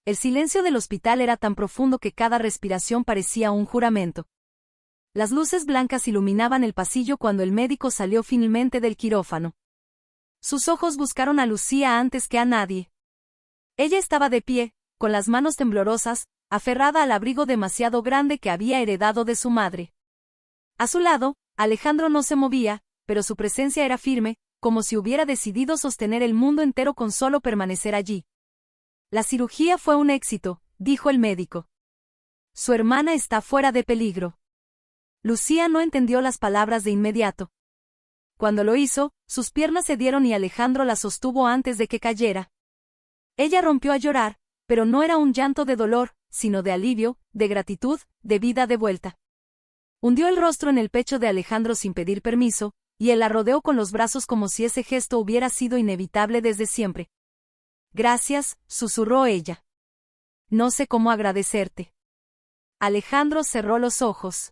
El silencio del hospital era tan profundo que cada respiración parecía un juramento. Las luces blancas iluminaban el pasillo cuando el médico salió finalmente del quirófano. Sus ojos buscaron a Lucía antes que a nadie. Ella estaba de pie, con las manos temblorosas, aferrada al abrigo demasiado grande que había heredado de su madre. A su lado, Alejandro no se movía, pero su presencia era firme, como si hubiera decidido sostener el mundo entero con solo permanecer allí. La cirugía fue un éxito, dijo el médico. Su hermana está fuera de peligro. Lucía no entendió las palabras de inmediato. Cuando lo hizo, sus piernas cedieron y Alejandro la sostuvo antes de que cayera. Ella rompió a llorar, pero no era un llanto de dolor, sino de alivio, de gratitud, de vida de vuelta. Hundió el rostro en el pecho de Alejandro sin pedir permiso, y él la rodeó con los brazos como si ese gesto hubiera sido inevitable desde siempre. Gracias, susurró ella. No sé cómo agradecerte. Alejandro cerró los ojos.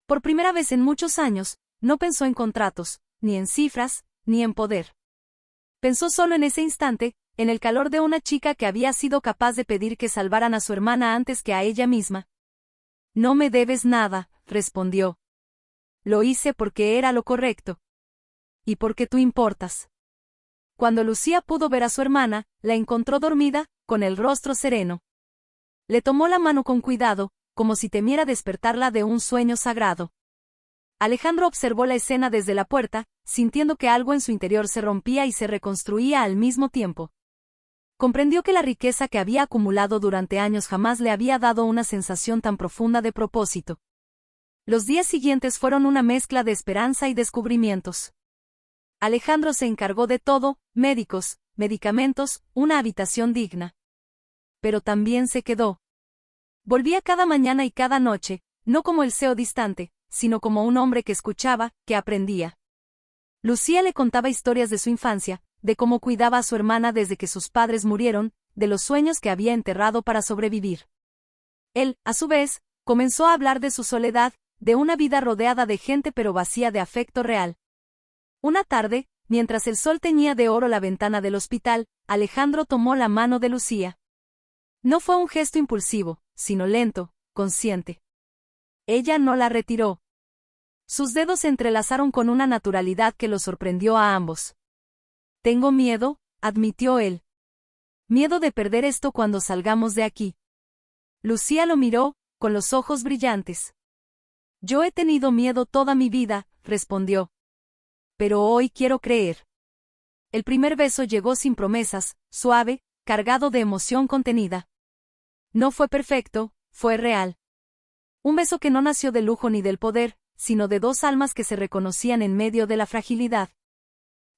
Por primera vez en muchos años, no pensó en contratos, ni en cifras, ni en poder. Pensó solo en ese instante, en el calor de una chica que había sido capaz de pedir que salvaran a su hermana antes que a ella misma. No me debes nada, respondió. Lo hice porque era lo correcto. Y porque tú importas. Cuando Lucía pudo ver a su hermana, la encontró dormida, con el rostro sereno. Le tomó la mano con cuidado, como si temiera despertarla de un sueño sagrado. Alejandro observó la escena desde la puerta, sintiendo que algo en su interior se rompía y se reconstruía al mismo tiempo. Comprendió que la riqueza que había acumulado durante años jamás le había dado una sensación tan profunda de propósito. Los días siguientes fueron una mezcla de esperanza y descubrimientos. Alejandro se encargó de todo, médicos, medicamentos, una habitación digna. Pero también se quedó. Volvía cada mañana y cada noche, no como el CEO distante, sino como un hombre que escuchaba, que aprendía. Lucía le contaba historias de su infancia, de cómo cuidaba a su hermana desde que sus padres murieron, de los sueños que había enterrado para sobrevivir. Él, a su vez, comenzó a hablar de su soledad, de una vida rodeada de gente pero vacía de afecto real. Una tarde, mientras el sol teñía de oro la ventana del hospital, Alejandro tomó la mano de Lucía. No fue un gesto impulsivo, sino lento, consciente. Ella no la retiró. Sus dedos se entrelazaron con una naturalidad que los sorprendió a ambos. Tengo miedo, admitió él. Miedo de perder esto cuando salgamos de aquí. Lucía lo miró, con los ojos brillantes. Yo he tenido miedo toda mi vida, respondió. Pero hoy quiero creer. El primer beso llegó sin promesas, suave, cargado de emoción contenida. No fue perfecto, fue real. Un beso que no nació del lujo ni del poder, sino de dos almas que se reconocían en medio de la fragilidad.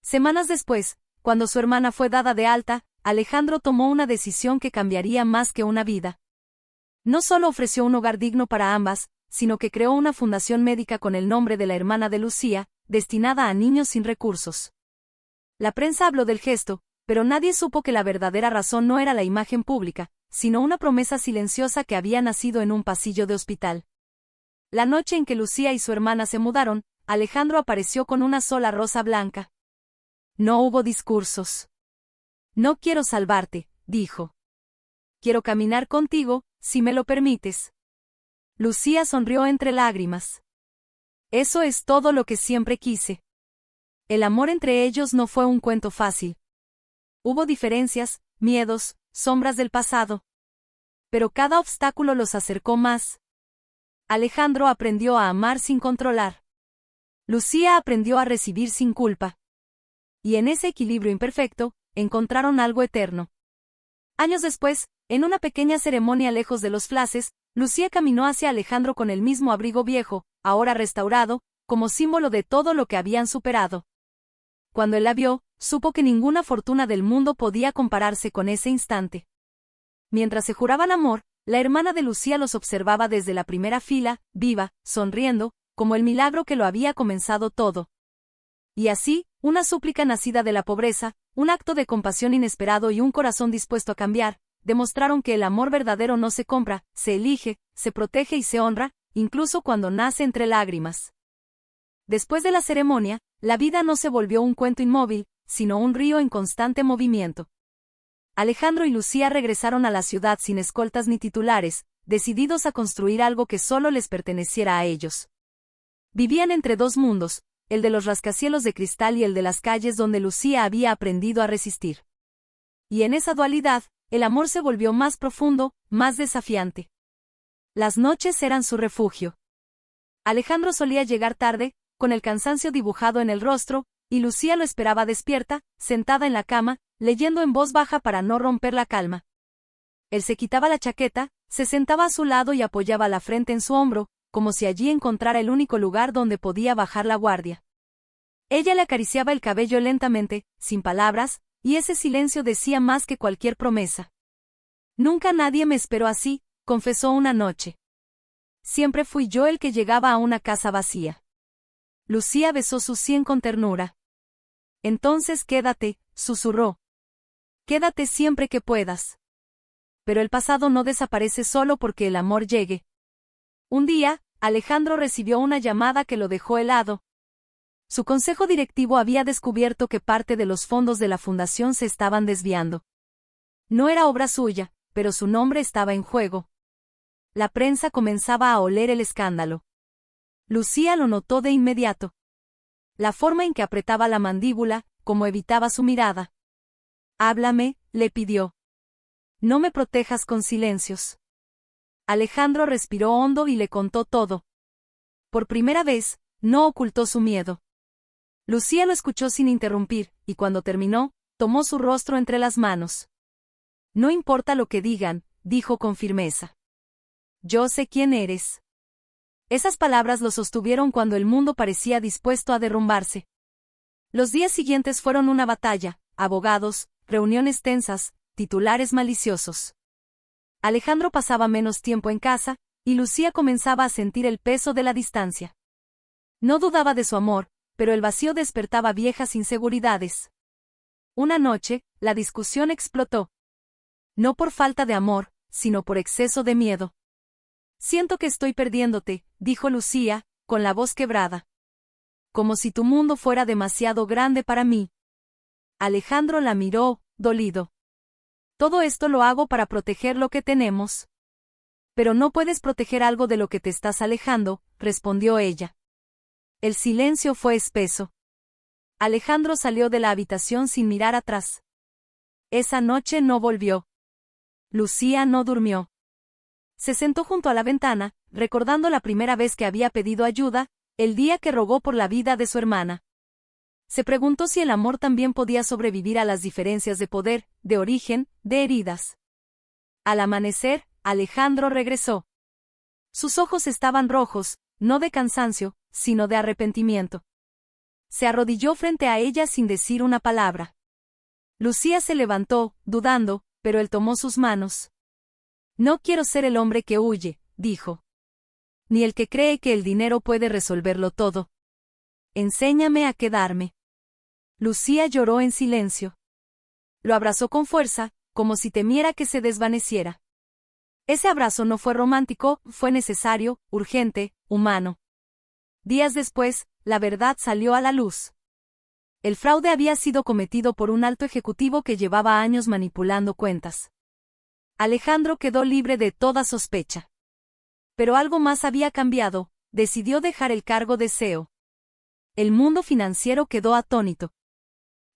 Semanas después, cuando su hermana fue dada de alta, Alejandro tomó una decisión que cambiaría más que una vida. No solo ofreció un hogar digno para ambas, sino que creó una fundación médica con el nombre de la hermana de Lucía, destinada a niños sin recursos. La prensa habló del gesto, pero nadie supo que la verdadera razón no era la imagen pública, sino una promesa silenciosa que había nacido en un pasillo de hospital. La noche en que Lucía y su hermana se mudaron, Alejandro apareció con una sola rosa blanca. No hubo discursos. No quiero salvarte, dijo. Quiero caminar contigo, si me lo permites. Lucía sonrió entre lágrimas. Eso es todo lo que siempre quise. El amor entre ellos no fue un cuento fácil. Hubo diferencias, miedos, sombras del pasado. Pero cada obstáculo los acercó más. Alejandro aprendió a amar sin controlar. Lucía aprendió a recibir sin culpa. Y en ese equilibrio imperfecto, encontraron algo eterno. Años después, en una pequeña ceremonia lejos de los flashes, Lucía caminó hacia Alejandro con el mismo abrigo viejo, ahora restaurado, como símbolo de todo lo que habían superado. Cuando él la vio, supo que ninguna fortuna del mundo podía compararse con ese instante. Mientras se juraban amor, la hermana de Lucía los observaba desde la primera fila, viva, sonriendo, como el milagro que lo había comenzado todo. Y así, una súplica nacida de la pobreza, un acto de compasión inesperado y un corazón dispuesto a cambiar, demostraron que el amor verdadero no se compra, se elige, se protege y se honra, incluso cuando nace entre lágrimas. Después de la ceremonia, la vida no se volvió un cuento inmóvil, sino un río en constante movimiento. Alejandro y Lucía regresaron a la ciudad sin escoltas ni titulares, decididos a construir algo que solo les perteneciera a ellos. Vivían entre dos mundos, el de los rascacielos de cristal y el de las calles donde Lucía había aprendido a resistir. Y en esa dualidad, el amor se volvió más profundo, más desafiante. Las noches eran su refugio. Alejandro solía llegar tarde, con el cansancio dibujado en el rostro, y Lucía lo esperaba despierta, sentada en la cama, leyendo en voz baja para no romper la calma. Él se quitaba la chaqueta, se sentaba a su lado y apoyaba la frente en su hombro, como si allí encontrara el único lugar donde podía bajar la guardia. Ella le acariciaba el cabello lentamente, sin palabras, y ese silencio decía más que cualquier promesa. Nunca nadie me esperó así, confesó una noche. Siempre fui yo el que llegaba a una casa vacía. Lucía besó su sien con ternura. Entonces quédate, susurró. Quédate siempre que puedas. Pero el pasado no desaparece solo porque el amor llegue. Un día, Alejandro recibió una llamada que lo dejó helado. Su consejo directivo había descubierto que parte de los fondos de la fundación se estaban desviando. No era obra suya, pero su nombre estaba en juego. La prensa comenzaba a oler el escándalo. Lucía lo notó de inmediato. La forma en que apretaba la mandíbula, como evitaba su mirada. Háblame, le pidió. No me protejas con silencios. Alejandro respiró hondo y le contó todo. Por primera vez, no ocultó su miedo. Lucía lo escuchó sin interrumpir, y cuando terminó, tomó su rostro entre las manos. No importa lo que digan, dijo con firmeza. Yo sé quién eres. Esas palabras lo sostuvieron cuando el mundo parecía dispuesto a derrumbarse. Los días siguientes fueron una batalla, abogados, reuniones tensas, titulares maliciosos. Alejandro pasaba menos tiempo en casa, y Lucía comenzaba a sentir el peso de la distancia. No dudaba de su amor, pero el vacío despertaba viejas inseguridades. Una noche, la discusión explotó. No por falta de amor, sino por exceso de miedo. Siento que estoy perdiéndote, dijo Lucía, con la voz quebrada. Como si tu mundo fuera demasiado grande para mí. Alejandro la miró, dolido. Todo esto lo hago para proteger lo que tenemos. Pero no puedes proteger algo de lo que te estás alejando, respondió ella. El silencio fue espeso. Alejandro salió de la habitación sin mirar atrás. Esa noche no volvió. Lucía no durmió. Se sentó junto a la ventana, recordando la primera vez que había pedido ayuda, el día que rogó por la vida de su hermana. Se preguntó si el amor también podía sobrevivir a las diferencias de poder, de origen, de heridas. Al amanecer, Alejandro regresó. Sus ojos estaban rojos, no de cansancio, sino de arrepentimiento. Se arrodilló frente a ella sin decir una palabra. Lucía se levantó, dudando, pero él tomó sus manos. No quiero ser el hombre que huye, dijo. Ni el que cree que el dinero puede resolverlo todo. Enséñame a quedarme. Lucía lloró en silencio. Lo abrazó con fuerza, como si temiera que se desvaneciera. Ese abrazo no fue romántico, fue necesario, urgente, humano. Días después, la verdad salió a la luz. El fraude había sido cometido por un alto ejecutivo que llevaba años manipulando cuentas. Alejandro quedó libre de toda sospecha. Pero algo más había cambiado, decidió dejar el cargo de CEO. El mundo financiero quedó atónito.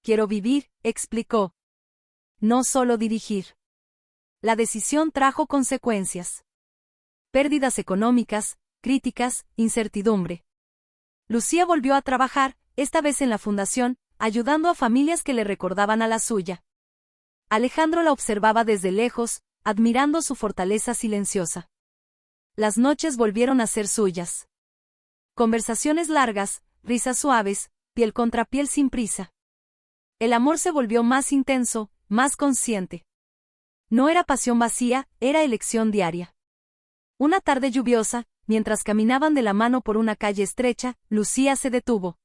Quiero vivir, explicó. No solo dirigir. La decisión trajo consecuencias. Pérdidas económicas, críticas, incertidumbre. Lucía volvió a trabajar, esta vez en la fundación, ayudando a familias que le recordaban a la suya. Alejandro la observaba desde lejos, admirando su fortaleza silenciosa. Las noches volvieron a ser suyas. Conversaciones largas, risas suaves, piel contra piel sin prisa. El amor se volvió más intenso, más consciente. No era pasión vacía, era elección diaria. Una tarde lluviosa, mientras caminaban de la mano por una calle estrecha, Lucía se detuvo.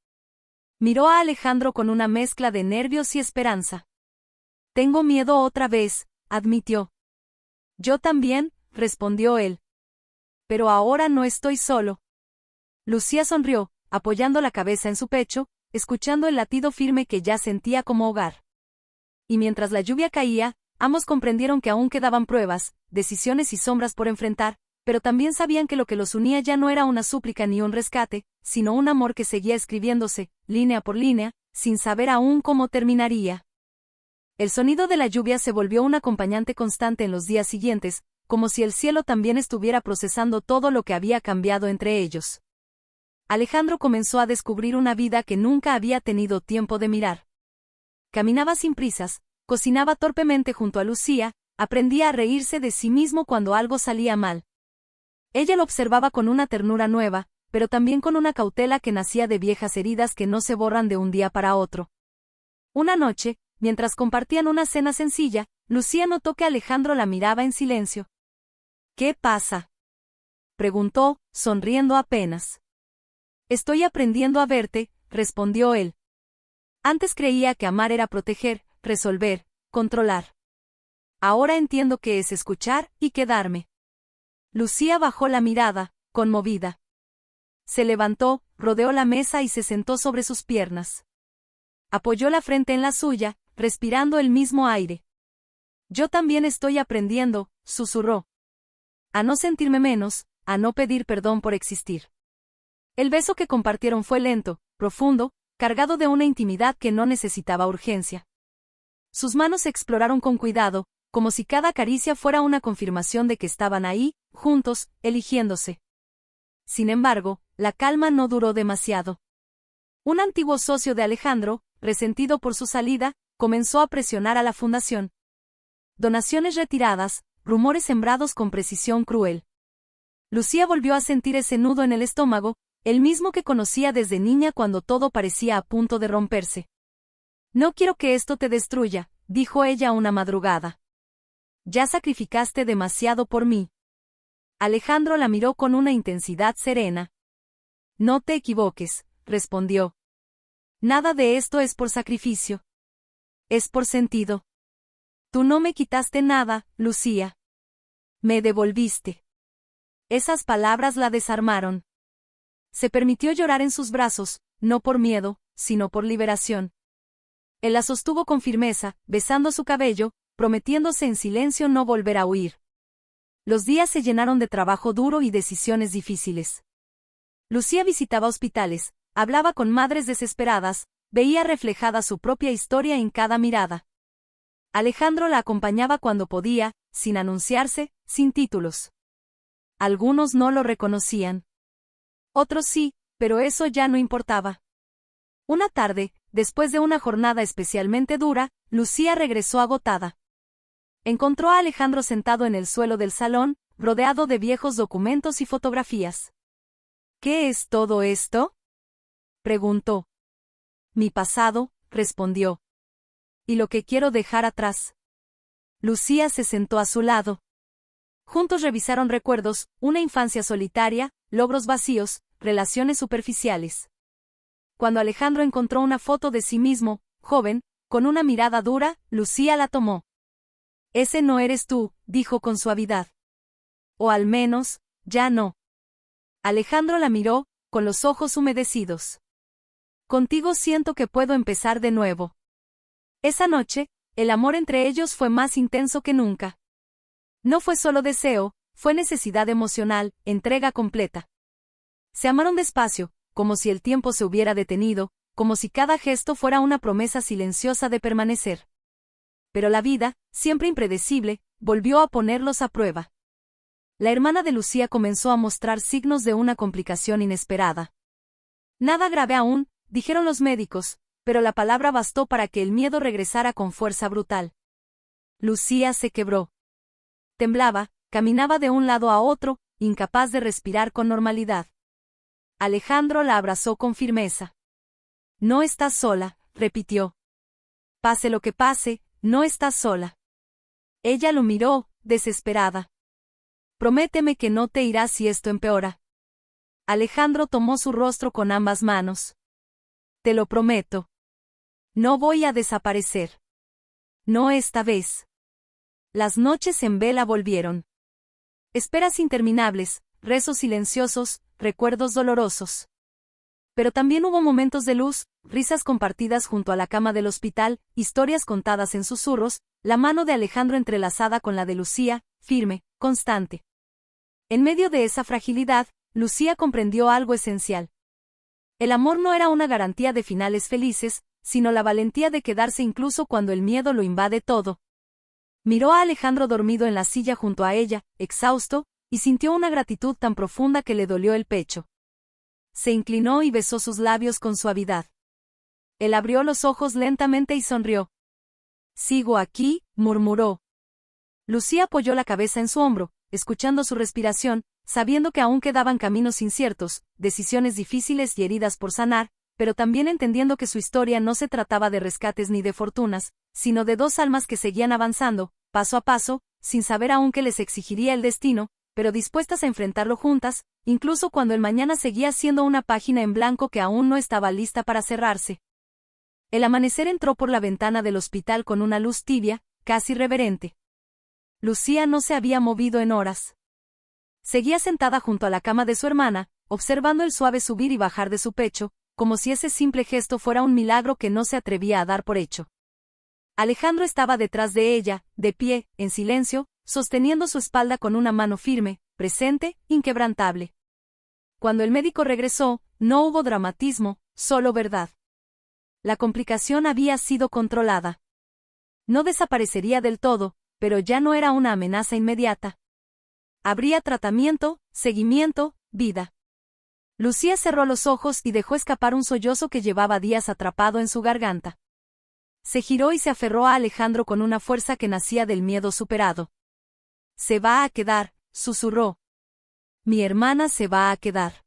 Miró a Alejandro con una mezcla de nervios y esperanza. Tengo miedo otra vez, admitió. Yo también, respondió él. Pero ahora no estoy solo. Lucía sonrió, apoyando la cabeza en su pecho, escuchando el latido firme que ya sentía como hogar. Y mientras la lluvia caía, Ambos comprendieron que aún quedaban pruebas, decisiones y sombras por enfrentar, pero también sabían que lo que los unía ya no era una súplica ni un rescate, sino un amor que seguía escribiéndose, línea por línea, sin saber aún cómo terminaría. El sonido de la lluvia se volvió un acompañante constante en los días siguientes, como si el cielo también estuviera procesando todo lo que había cambiado entre ellos. Alejandro comenzó a descubrir una vida que nunca había tenido tiempo de mirar. Caminaba sin prisas, cocinaba torpemente junto a Lucía, aprendía a reírse de sí mismo cuando algo salía mal. Ella lo observaba con una ternura nueva, pero también con una cautela que nacía de viejas heridas que no se borran de un día para otro. Una noche, mientras compartían una cena sencilla, Lucía notó que Alejandro la miraba en silencio. «¿Qué pasa?», preguntó, sonriendo apenas. «Estoy aprendiendo a verte», respondió él. «Antes creía que amar era proteger, resolver, controlar. Ahora entiendo que es escuchar y quedarme». Lucía bajó la mirada, conmovida. Se levantó, rodeó la mesa y se sentó sobre sus piernas. Apoyó la frente en la suya, respirando el mismo aire. «Yo también estoy aprendiendo», susurró. «A no sentirme menos, a no pedir perdón por existir». El beso que compartieron fue lento, profundo, cargado de una intimidad que no necesitaba urgencia. Sus manos se exploraron con cuidado, como si cada caricia fuera una confirmación de que estaban ahí, juntos, eligiéndose. Sin embargo, la calma no duró demasiado. Un antiguo socio de Alejandro, resentido por su salida, comenzó a presionar a la fundación. Donaciones retiradas, rumores sembrados con precisión cruel. Lucía volvió a sentir ese nudo en el estómago, el mismo que conocía desde niña cuando todo parecía a punto de romperse. «No quiero que esto te destruya», dijo ella una madrugada. «Ya sacrificaste demasiado por mí». Alejandro la miró con una intensidad serena. «No te equivoques», respondió. «Nada de esto es por sacrificio. Es por sentido. Tú no me quitaste nada, Lucía. Me devolviste». Esas palabras la desarmaron. Se permitió llorar en sus brazos, no por miedo, sino por liberación. Él la sostuvo con firmeza, besando su cabello, prometiéndose en silencio no volver a huir. Los días se llenaron de trabajo duro y decisiones difíciles. Lucía visitaba hospitales, hablaba con madres desesperadas, veía reflejada su propia historia en cada mirada. Alejandro la acompañaba cuando podía, sin anunciarse, sin títulos. Algunos no lo reconocían. Otros sí, pero eso ya no importaba. Una tarde, después de una jornada especialmente dura, Lucía regresó agotada. Encontró a Alejandro sentado en el suelo del salón, rodeado de viejos documentos y fotografías. «¿Qué es todo esto?», preguntó. «Mi pasado», respondió. «Y lo que quiero dejar atrás». Lucía se sentó a su lado. Juntos revisaron recuerdos, una infancia solitaria, logros vacíos, relaciones superficiales. Cuando Alejandro encontró una foto de sí mismo, joven, con una mirada dura, Lucía la tomó. «Ese no eres tú», dijo con suavidad. «O al menos, ya no». Alejandro la miró, con los ojos humedecidos. «Contigo siento que puedo empezar de nuevo». Esa noche, el amor entre ellos fue más intenso que nunca. No fue solo deseo, fue necesidad emocional, entrega completa. Se amaron despacio, como si el tiempo se hubiera detenido, como si cada gesto fuera una promesa silenciosa de permanecer. Pero la vida, siempre impredecible, volvió a ponerlos a prueba. La hermana de Lucía comenzó a mostrar signos de una complicación inesperada. «Nada grave aún», dijeron los médicos, pero la palabra bastó para que el miedo regresara con fuerza brutal. Lucía se quebró. Temblaba, caminaba de un lado a otro, incapaz de respirar con normalidad. Alejandro la abrazó con firmeza. «No estás sola», repitió. «Pase lo que pase, no estás sola». Ella lo miró, desesperada. «Prométeme que no te irás si esto empeora». Alejandro tomó su rostro con ambas manos. «Te lo prometo. No voy a desaparecer. No esta vez». Las noches en vela volvieron. Esperas interminables, rezos silenciosos, recuerdos dolorosos. Pero también hubo momentos de luz, risas compartidas junto a la cama del hospital, historias contadas en susurros, la mano de Alejandro entrelazada con la de Lucía, firme, constante. En medio de esa fragilidad, Lucía comprendió algo esencial. El amor no era una garantía de finales felices, sino la valentía de quedarse incluso cuando el miedo lo invade todo. Miró a Alejandro dormido en la silla junto a ella, exhausto, y sintió una gratitud tan profunda que le dolió el pecho. Se inclinó y besó sus labios con suavidad. Él abrió los ojos lentamente y sonrió. «Sigo aquí», murmuró. Lucía apoyó la cabeza en su hombro, escuchando su respiración, sabiendo que aún quedaban caminos inciertos, decisiones difíciles y heridas por sanar, pero también entendiendo que su historia no se trataba de rescates ni de fortunas, sino de dos almas que seguían avanzando, paso a paso, sin saber aún qué les exigiría el destino, pero dispuestas a enfrentarlo juntas, incluso cuando el mañana seguía siendo una página en blanco que aún no estaba lista para cerrarse. El amanecer entró por la ventana del hospital con una luz tibia, casi reverente. Lucía no se había movido en horas. Seguía sentada junto a la cama de su hermana, observando el suave subir y bajar de su pecho, como si ese simple gesto fuera un milagro que no se atrevía a dar por hecho. Alejandro estaba detrás de ella, de pie, en silencio, sosteniendo su espalda con una mano firme, presente, inquebrantable. Cuando el médico regresó, no hubo dramatismo, solo verdad. La complicación había sido controlada. No desaparecería del todo, pero ya no era una amenaza inmediata. Habría tratamiento, seguimiento, vida. Lucía cerró los ojos y dejó escapar un sollozo que llevaba días atrapado en su garganta. Se giró y se aferró a Alejandro con una fuerza que nacía del miedo superado. «Se va a quedar», susurró. «Mi hermana se va a quedar».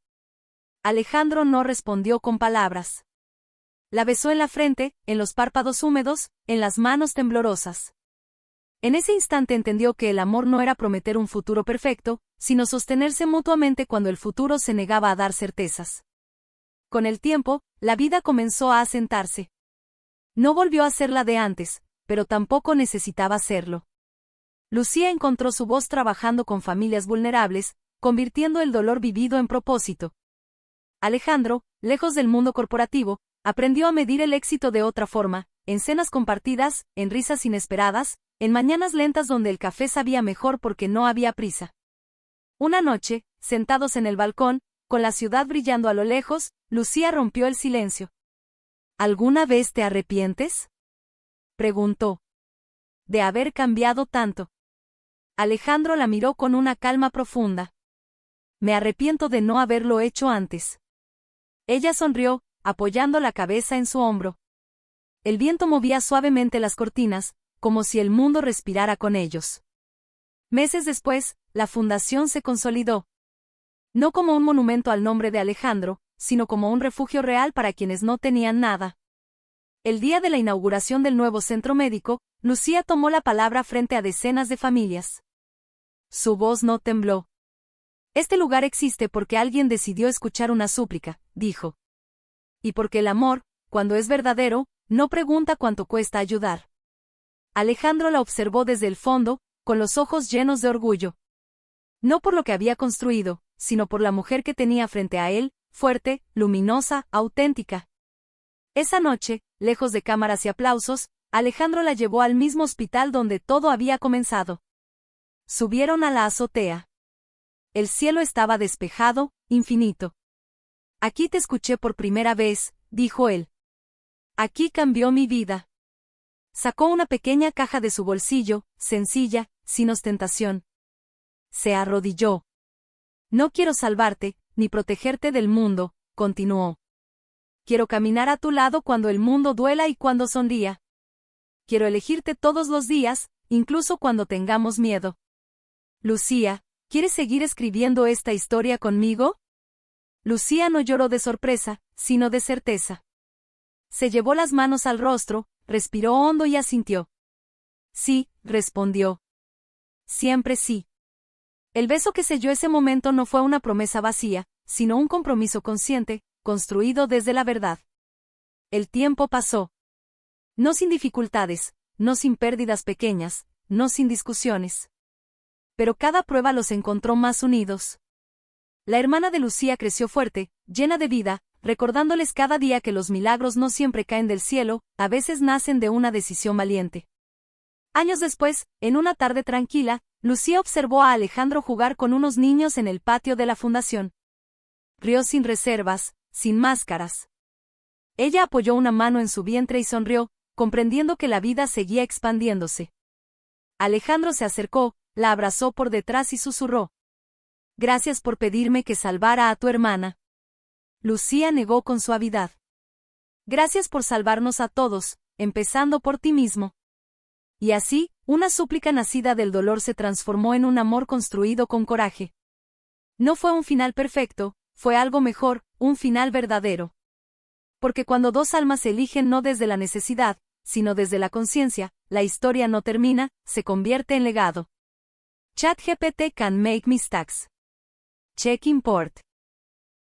Alejandro no respondió con palabras. La besó en la frente, en los párpados húmedos, en las manos temblorosas. En ese instante entendió que el amor no era prometer un futuro perfecto, sino sostenerse mutuamente cuando el futuro se negaba a dar certezas. Con el tiempo, la vida comenzó a asentarse. No volvió a ser la de antes, pero tampoco necesitaba serlo. Lucía encontró su voz trabajando con familias vulnerables, convirtiendo el dolor vivido en propósito. Alejandro, lejos del mundo corporativo, aprendió a medir el éxito de otra forma, en cenas compartidas, en risas inesperadas, en mañanas lentas donde el café sabía mejor porque no había prisa. Una noche, sentados en el balcón, con la ciudad brillando a lo lejos, Lucía rompió el silencio. «¿Alguna vez te arrepientes?», preguntó. «De haber cambiado tanto». Alejandro la miró con una calma profunda. «Me arrepiento de no haberlo hecho antes». Ella sonrió, apoyando la cabeza en su hombro. El viento movía suavemente las cortinas, como si el mundo respirara con ellos. Meses después, la fundación se consolidó. No como un monumento al nombre de Alejandro, sino como un refugio real para quienes no tenían nada. El día de la inauguración del nuevo centro médico, Lucía tomó la palabra frente a decenas de familias. Su voz no tembló. «Este lugar existe porque alguien decidió escuchar una súplica», dijo. «Y porque el amor, cuando es verdadero, no pregunta cuánto cuesta ayudar». Alejandro la observó desde el fondo, con los ojos llenos de orgullo. No por lo que había construido, sino por la mujer que tenía frente a él, fuerte, luminosa, auténtica. Esa noche, lejos de cámaras y aplausos, Alejandro la llevó al mismo hospital donde todo había comenzado. Subieron a la azotea. El cielo estaba despejado, infinito. «Aquí te escuché por primera vez», dijo él. «Aquí cambió mi vida». Sacó una pequeña caja de su bolsillo, sencilla, sin ostentación. Se arrodilló. «No quiero salvarte, ni protegerte del mundo», continuó. «Quiero caminar a tu lado cuando el mundo duela y cuando sonría. Quiero elegirte todos los días, incluso cuando tengamos miedo». «Lucía, ¿quieres seguir escribiendo esta historia conmigo?». Lucía no lloró de sorpresa, sino de certeza. Se llevó las manos al rostro, respiró hondo y asintió. «Sí», respondió. «Siempre sí». El beso que selló ese momento no fue una promesa vacía, sino un compromiso consciente, construido desde la verdad. El tiempo pasó. No sin dificultades, no sin pérdidas pequeñas, no sin discusiones. Pero cada prueba los encontró más unidos. La hermana de Lucía creció fuerte, llena de vida, recordándoles cada día que los milagros no siempre caen del cielo, a veces nacen de una decisión valiente. Años después, en una tarde tranquila, Lucía observó a Alejandro jugar con unos niños en el patio de la fundación. Rió sin reservas, sin máscaras. Ella apoyó una mano en su vientre y sonrió, comprendiendo que la vida seguía expandiéndose. Alejandro se acercó, la abrazó por detrás y susurró: «Gracias por pedirme que salvara a tu hermana». Lucía negó con suavidad: «Gracias por salvarnos a todos, empezando por ti mismo». Y así, una súplica nacida del dolor se transformó en un amor construido con coraje. No fue un final perfecto, fue algo mejor, un final verdadero. Porque cuando dos almas se eligen no desde la necesidad, sino desde la conciencia, la historia no termina, se convierte en legado. ChatGPT can make mistakes. Check import.